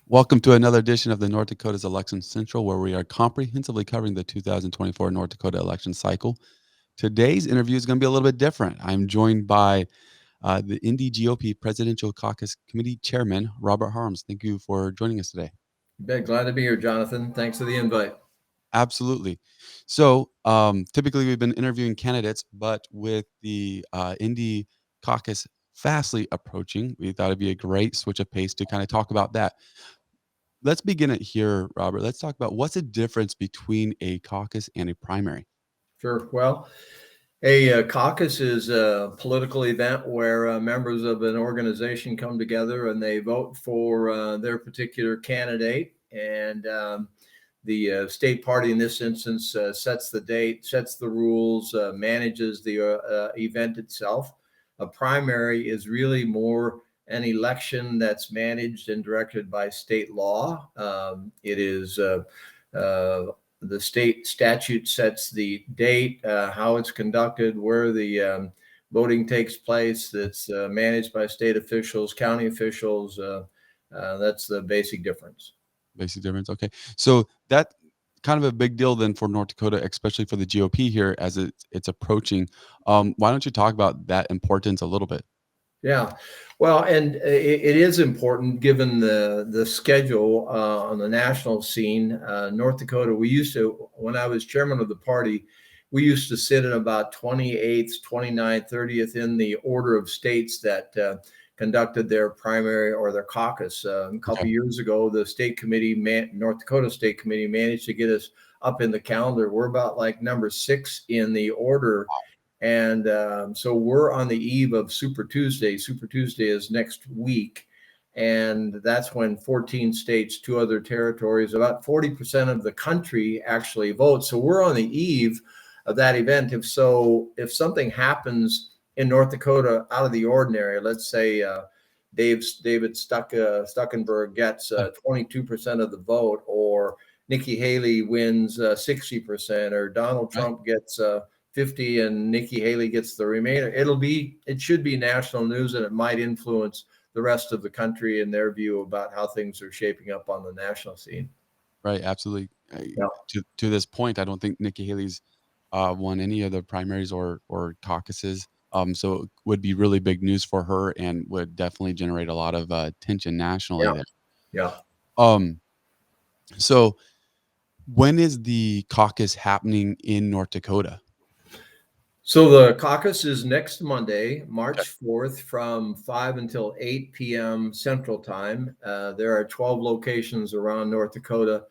Welcome to another edition of the North Dakota's Election Central, where we are comprehensively covering the 2024 North Dakota election cycle. Today's interview is going to be a little bit different. I'm joined by the Indy GOP Presidential Caucus Committee Chairman, Robert Harms. Thank you for joining us today. Glad to be here, Jonathan. Thanks for the invite. Absolutely. So, typically we've been interviewing candidates, but with the Indy Caucus fastly approaching, we thought it'd be a great switch of pace to kind of talk about that. Let's begin it here, Robert. Let's talk about what's the difference between a caucus and a primary. Sure. Well, a caucus is a political event where members of an organization come together and they vote for their particular candidate. And the state party, in this instance, sets the date, sets the rules, manages the event itself. A primary is really more an election that's managed and directed by state law. It is the state statute sets the date, how it's conducted, where the voting takes place. That's managed by state officials, county officials. That's the basic difference. Basic difference. Okay. So that kind of a big deal then for North Dakota, especially for the GOP here as it's approaching. Why don't you talk about that importance a little bit? Yeah, well, and it is important given the schedule on the national scene. North Dakota, we used to, when I was chairman of the party, we used to sit in about 28th, 29th, 30th in the order of states that conducted their primary or their caucus. A couple Okay. years ago, the state committee, North Dakota State Committee, managed to get us up in the calendar. We're about like number 6 in the order. And so we're on the eve of Super Tuesday. Super Tuesday is next week. And that's when 14 states, 2 other territories, about 40% of the country actually vote. So we're on the eve of that event. If something happens in North Dakota out of the ordinary, let's say David Stuckenberg gets 22% of the vote, or Nikki Haley wins 60%, or Donald Right. Trump gets 50 and Nikki Haley gets the remainder. It should be national news, and it might influence the rest of the country in their view about how things are shaping up on the national scene. Right. Absolutely. Yeah. To this point, I don't think Nikki Haley's won any of the primaries or caucuses. So it would be really big news for her and would definitely generate a lot of attention nationally Yeah. there. Yeah. Um, so when is the caucus happening in North Dakota? So the caucus is next Monday, Okay. March 4th, from 5 until 8 p.m. Central Time. There are 12 locations around North Dakota.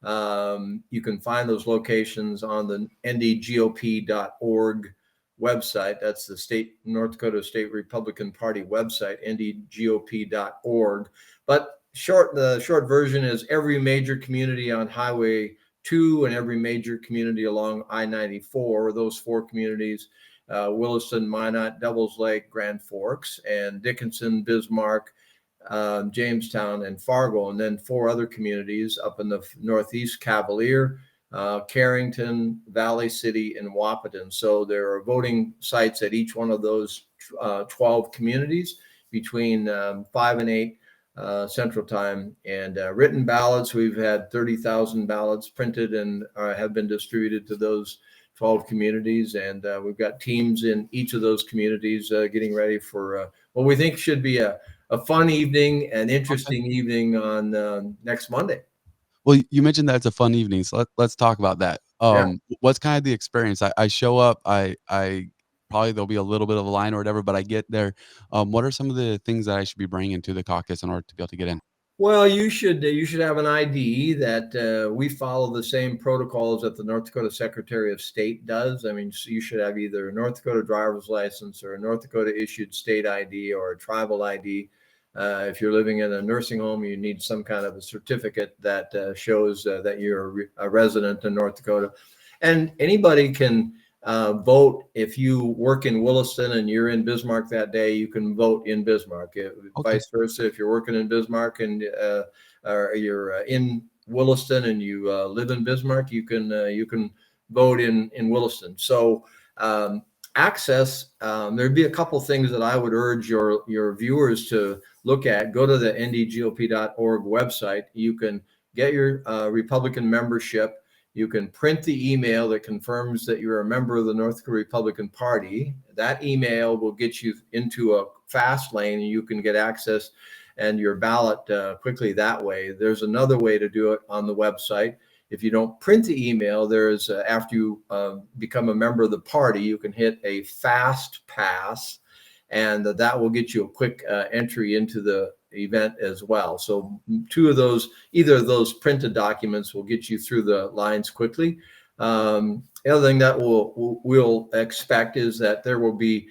You can find those locations on the ndgop.org website. That's the North Dakota State Republican Party website, ndgop.org. But the short version is every major community on Highway 2 and every major community along I-94, those 4 communities, Williston, Minot, Devils Lake, Grand Forks, and Dickinson, Bismarck, Jamestown, and Fargo, and then 4 other communities up in the Northeast: Cavalier, Carrington, Valley City, and Wahpeton. So there are voting sites at each one of those 12 communities between 5 and 8 Central Time. And written ballots, we've had 30,000 ballots printed and have been distributed to those 12 communities. And we've got teams in each of those communities getting ready for what we think should be a fun evening, an Okay. interesting evening on next Monday. Well, you mentioned that it's a fun evening, so let's talk about that. Yeah. What's kind of the experience? I show up, I probably there'll be a little bit of a line or whatever, but I get there. What are some of the things that I should be bringing to the caucus in order to be able to get in? Well, you should have an ID that we follow the same protocols that the North Dakota Secretary of State does. I mean, so you should have either a North Dakota driver's license or a North Dakota issued state ID or a tribal ID. If you're living in a nursing home, you need some kind of a certificate that shows that you're a resident in North Dakota. And anybody can vote. If you work in Williston and you're in Bismarck that day, you can vote in Bismarck. Okay. Vice versa, if you're working in Bismarck and or you're in Williston and you live in Bismarck, you can vote in Williston. So access, there'd be a couple things that I would urge your viewers to look at. Go to the ndgop.org website. You can get your Republican membership. You can print the email that confirms that you're a member of the North Dakota Republican Party. That email will get you into a fast lane, and you can get access and your ballot quickly that way. There's another way to do it on the website. If you don't print the email, there's after you become a member of the party, you can hit a fast pass, and that will get you a quick entry into the event as well. So either of those printed documents will get you through the lines quickly. The other thing that we'll expect is that there will be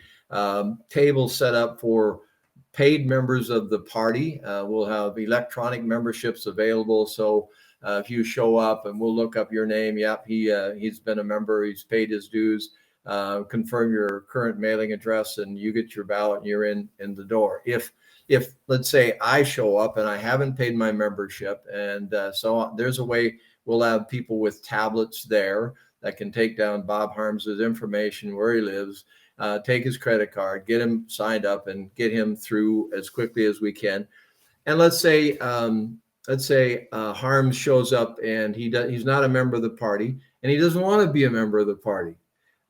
tables set up for paid members of the party. We'll have electronic memberships available. So if you show up and we'll look up your name, yep, he's been a member, he's paid his dues, confirm your current mailing address, and you get your ballot and you're in the door. If let's say I show up and I haven't paid my membership, and so there's a way we'll have people with tablets there that can take down Bob Harms's information, where he lives, take his credit card, get him signed up, and get him through as quickly as we can. And let's say Harms shows up and he's not a member of the party, and he doesn't want to be a member of the party.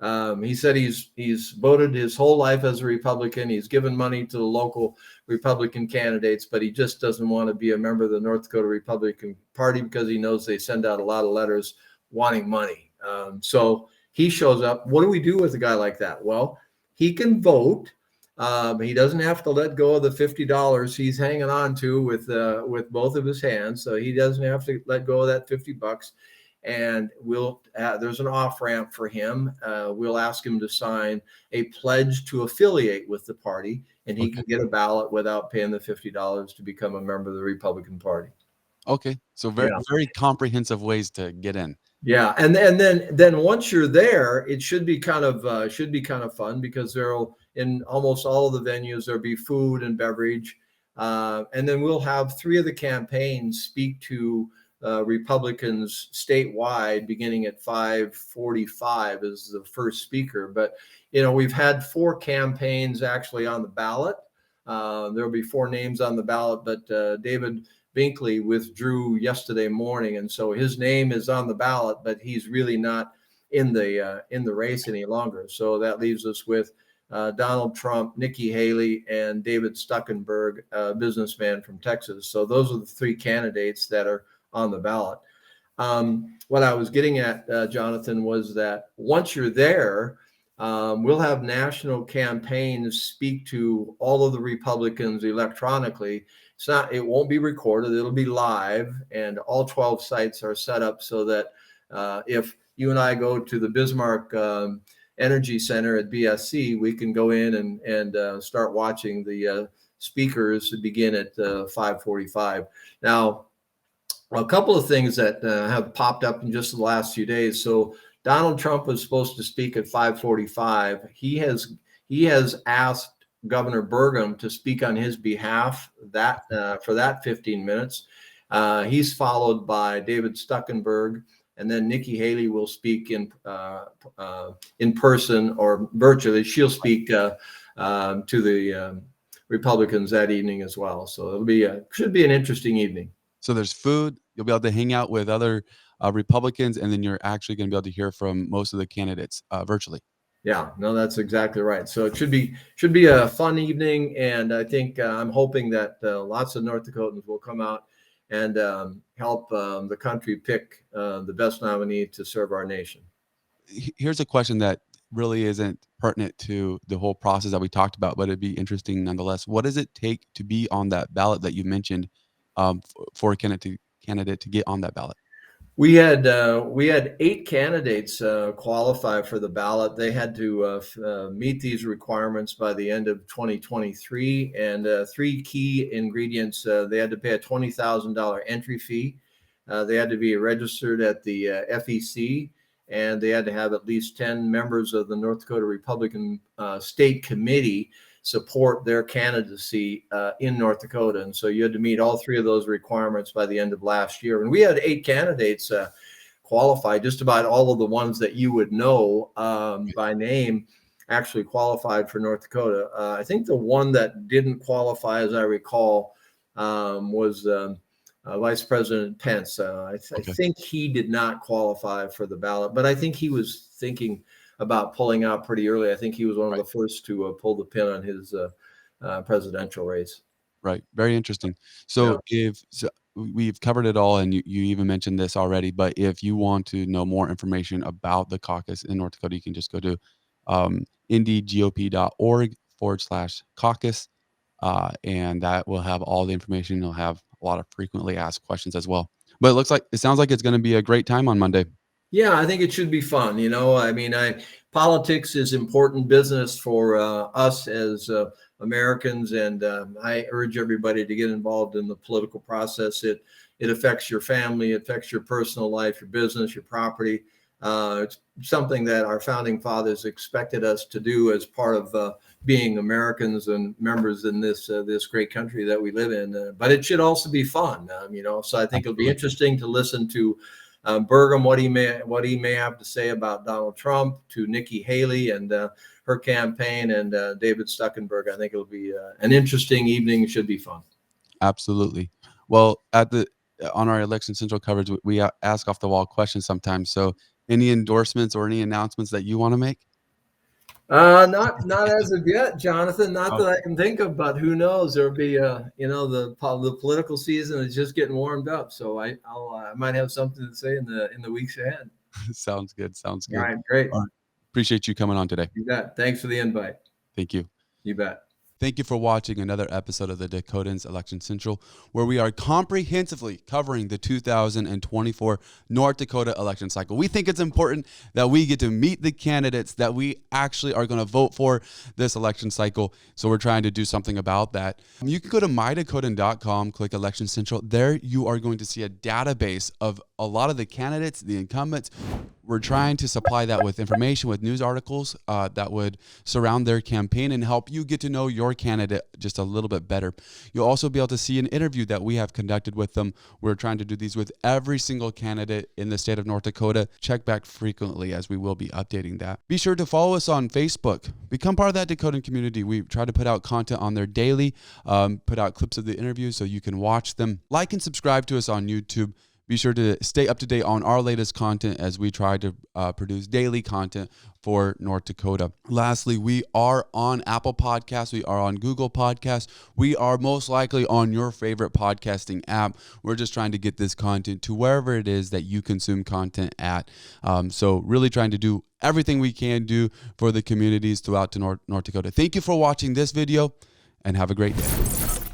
He said he's voted his whole life as a Republican. He's given money to the local Republican candidates, but he just doesn't want to be a member of the North Dakota Republican Party because he knows they send out a lot of letters wanting money. So he shows up. What do we do with a guy like that? Well, he can vote. He doesn't have to let go of the $50 he's hanging on to with both of his hands. So he doesn't have to let go of that $50. And there's an off ramp for him. We'll ask him to sign a pledge to affiliate with the party, and he can get a ballot without paying the $50 to become a member of the Republican Party. Okay, so very comprehensive ways to get in. Yeah, and then once you're there, it should be kind of fun, because in almost all of the venues there'll be food and beverage, and then we'll have 3 of the campaigns speak to Republicans statewide, beginning at 5:45 as the first speaker. But we've had 4 campaigns actually on the ballot. There'll be 4 names on the ballot, but David Binkley withdrew yesterday morning, and so his name is on the ballot, but he's really not in the race any longer. So that leaves us with Donald Trump, Nikki Haley, and David Stuckenberg, a businessman from Texas. So those are the 3 candidates that are on the ballot. What I was getting at, Jonathan, was that once you're there, we'll have national campaigns speak to all of the Republicans electronically. It won't be recorded, it'll be live, and all 12 sites are set up so that if you and I go to the Bismarck Energy Center at BSC, we can go in and start watching the speakers begin at 5:45. Now, a couple of things that have popped up in just the last few days. So Donald Trump was supposed to speak at 5:45. He has asked Governor Burgum to speak on his behalf for that 15 minutes. He's followed by David Stuckenberg, and then Nikki Haley will speak in person or virtually. She'll speak to the Republicans that evening as well. So should be an interesting evening. So there's food. You'll be able to hang out with other Republicans, and then you're actually going to be able to hear from most of the candidates virtually. Yeah, no, that's exactly right. So it should be a fun evening, and I think I'm hoping that lots of North Dakotans will come out and help the country pick the best nominee to serve our nation. Here's a question that really isn't pertinent to the whole process that we talked about, but it'd be interesting nonetheless. What does it take to be on that ballot that you mentioned for a candidate to get on that ballot? We had 8 candidates qualify for the ballot. They had to meet these requirements by the end of 2023, and 3 key ingredients. They had to pay a $20,000 entry fee. They had to be registered at the FEC, and they had to have at least 10 members of the North Dakota Republican State Committee support their candidacy in North Dakota. And so you had to meet all 3 of those requirements by the end of last year. And we had 8 candidates qualify, just about all of the ones that you would know by name. actually qualified for North Dakota. I think the one that didn't qualify, as I recall, was Vice President Pence. I Okay. think he did not qualify for the ballot, but I think he was thinking about pulling out pretty early. I think he was one of Right. the first to pull the pin on his presidential race. Right. Very interesting. Yeah. So we've covered it all, and you even mentioned this already, but if you want to know more information about the caucus in North Dakota, you can just go to indyGOP.org/caucus, and that will have all the information. You'll have a lot of frequently asked questions as well. But it sounds like it's going to be a great time on Monday. Yeah, I think it should be fun. I mean, politics is important business for us as Americans, and I urge everybody to get involved in the political process. It affects your family, it affects your personal life, your business, your property. It's something that our founding fathers expected us to do as part of being Americans and members in this great country that we live in. But it should also be fun, So I think it'll be Absolutely. interesting to listen to Burgum, what he may have to say about Donald Trump, to Nikki Haley and her campaign, and David Stuckenberg. I think it'll be an interesting evening. It should be fun. Absolutely. Well, on our Election Central coverage, we ask off the wall questions sometimes. So, any endorsements or any announcements that you want to make? Not as of yet, Jonathan. Not that I can think of, but who knows? There'll be, the political season is just getting warmed up, so I might have something to say in the weeks ahead. Sounds good. Sounds All good. right, great. All right. Appreciate you coming on today. You bet. Thanks for the invite. Thank you. You bet. Thank you for watching another episode of the Dakotans Election Central, where we are comprehensively covering the 2024 North Dakota election cycle. We think it's important that we get to meet the candidates that we actually are going to vote for this election cycle. So we're trying to do something about that. You can go to mydakotan.com, click Election Central. There you are going to see a database of a lot of the candidates, the incumbents. We're trying to supply that with information, with news articles that would surround their campaign and help you get to know your candidate just a little bit better. You'll also be able to see an interview that we have conducted with them. We're trying to do these with every single candidate in the state of North Dakota. Check back frequently, as we will be updating that. Be sure to follow us on Facebook. Become part of that Dakotan community. We try to put out content on there daily, put out clips of the interviews so you can watch them. Like and subscribe to us on YouTube. Be sure to stay up to date on our latest content as we try to produce daily content for North Dakota. Lastly, we are on Apple Podcasts. We are on Google Podcasts. We are most likely on your favorite podcasting app. We're just trying to get this content to wherever it is that you consume content at. So really trying to do everything we can do for the communities throughout North Dakota. Thank you for watching this video, and have a great day.